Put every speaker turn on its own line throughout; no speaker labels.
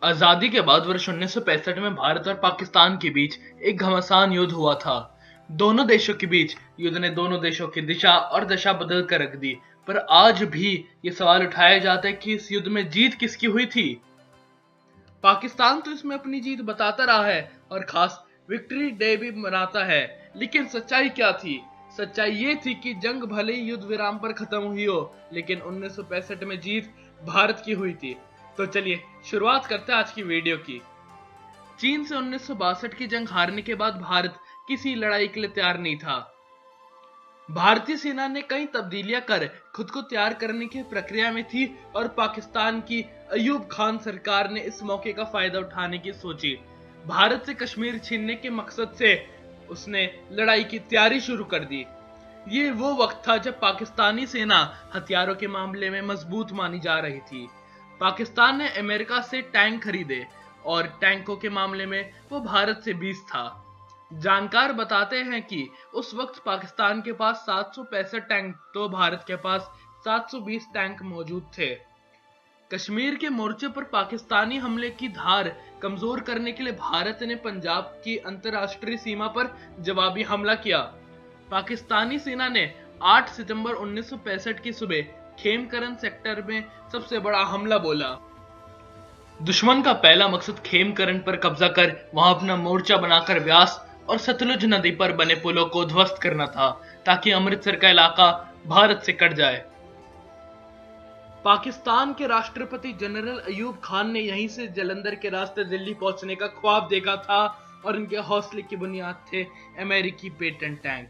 आजादी के बाद वर्ष 1965 में भारत और पाकिस्तान के बीच एक घमासान युद्ध हुआ था। दोनों देशों के बीच युद्ध ने दोनों देशों की दिशा और दशा बदल कर रख दी। पर आज भी ये सवाल उठाया जाता है कि इस युद्ध में जीत किसकी हुई थी। पाकिस्तान तो इसमें अपनी जीत बताता रहा है और खास विक्ट्री डे भी मनाता है, लेकिन सच्चाई क्या थी? सच्चाई ये थी कि जंग भले ही युद्ध विराम पर खत्म हुई हो, लेकिन 1965 में जीत भारत की हुई थी। तो चलिए शुरुआत करते हैं आज की वीडियो की। चीन से 1962 की जंग हारने के बाद भारत किसी लड़ाई के लिए तैयार नहीं था। भारतीय सेना ने कई तब्दीलियां कर खुद को तैयार करने की प्रक्रिया में थी और पाकिस्तान की अयूब खान सरकार ने इस मौके का फायदा उठाने की सोची। भारत से कश्मीर छीनने के मकसद से उसने लड़ाई की तैयारी शुरू कर दी। ये वो वक्त था जब पाकिस्तानी सेना हथियारों के मामले में मजबूत मानी जा रही थी। पाकिस्तान ने अमेरिका से टैंक खरीदे और टैंकों के मामले में वो भारत से 20 था। जानकार बताते हैं कि उस वक्त पाकिस्तान के पास 765 टैंक तो भारत के पास 720 टैंक मौजूद थे। कश्मीर के मोर्चे पर पाकिस्तानी हमले की धार कमजोर करने के लिए भारत ने पंजाब की अंतरराष्ट्रीय सीमा पर जवाबी हमला किया। पाकिस्तानी सेना ने 8 सितंबर 1965 की सुबह खेमकरन सेक्टर में सबसे बड़ा हमला बोला। दुश्मन का पहला मकसद खेमकरन पर कब्जा कर वहां अपना मोर्चा बनाकर व्यास और सतलुज नदी पर बने पुलों को ध्वस्त करना था, ताकि अमृतसर का इलाका भारत से कट जाए। पाकिस्तान के राष्ट्रपति जनरल अयूब खान ने यहीं से जलंधर के रास्ते दिल्ली पहुंचने का ख्वाब देखा था और इनके हौसले की बुनियाद थे अमेरिकी पेटेंट टैंक।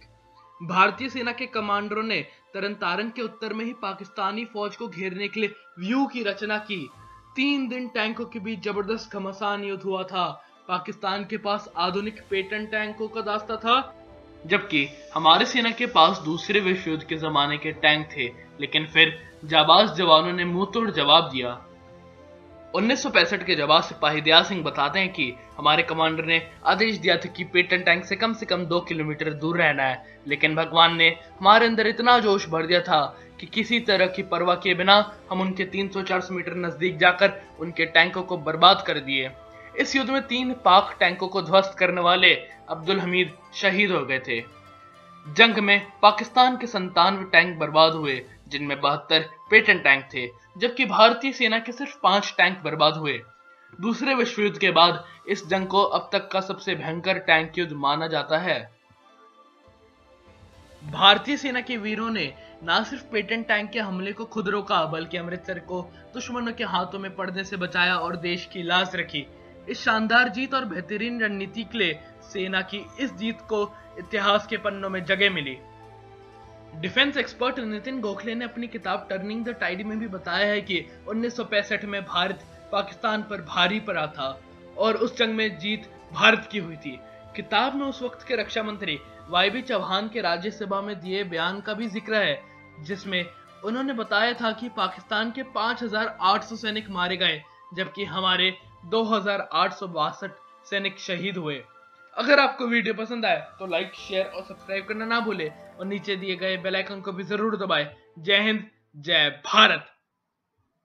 भारतीय सेना के कमांडरों ने तरन के उत्तर में ही पाकिस्तानी फौज को घेरने के लिए व्यू की रचना की। 3 दिन टैंकों के बीच जबरदस्त घमासान युद्ध हुआ था। पाकिस्तान के पास आधुनिक पेटेंट टैंकों का दास्ता था, जबकि हमारी सेना के पास दूसरे विश्व युद्ध के जमाने के टैंक थे। लेकिन फिर जाबाज जवानों ने मुंह तोड़ जवाब दिया। 1965 के जवाब सिपाही दया सिंह बताते हैं कि हमारे कमांडर ने आदेश दिया था कि पेटेंट टैंक से कम 2 किलोमीटर दूर रहना है, लेकिन भगवान ने हमारे अंदर इतना जोश भर दिया था कि किसी तरह की परवाह किए बिना हम उनके 300-400 मीटर नजदीक जाकर उनके टैंकों को बर्बाद कर दिए। इस युद्ध में 3 पाक टैंकों को ध्वस्त करने वाले अब्दुल हमीद शहीद हो गए थे। जंग में पाकिस्तान के 97 टैंक बर्बाद हुए, जिनमें 72 पेटेंट टैंक थे, जबकि भारतीय सेना के सिर्फ 5 टैंक बर्बाद हुए। दूसरे विश्व युद्ध के बाद इस जंग को अब तक का सबसे भयंकर टैंक युद्ध माना जाता है। भारतीय सेना के वीरों ने न सिर्फ पेटेंट टैंक के हमले को खुद रोका, बल्कि अमृतसर को दुश्मनों के हाथों में पड़ने से बचाया और देश की लाज रखी। इस शानदार जीत और बेहतरीन रणनीति के लिए सेना की इस जीत को इतिहास के पन्नों में जगह मिली। डिफेंस एक्सपर्ट नितिन गोखले ने अपनी किताब टर्निंग द टाइड में भी बताया है कि 1965 में भारत पाकिस्तान पर भारी पड़ा था और उस जंग में जीत भारत की हुई थी। किताब में उस वक्त के रक्षा मंत्री वाईबी चौहान के राज्यसभा में दिए बयान का भी जिक्र है, जिसमें उन्होंने बताया था कि पाकिस्तान के 5800 सैनिक मारे गए, जबकि हमारे 2862 सैनिक शहीद हुए। अगर आपको वीडियो पसंद आए तो लाइक, शेयर और सब्सक्राइब करना ना भूले और नीचे दिए गए बेल आइकन को भी जरूर दबाएं। जय हिंद, जय भारत।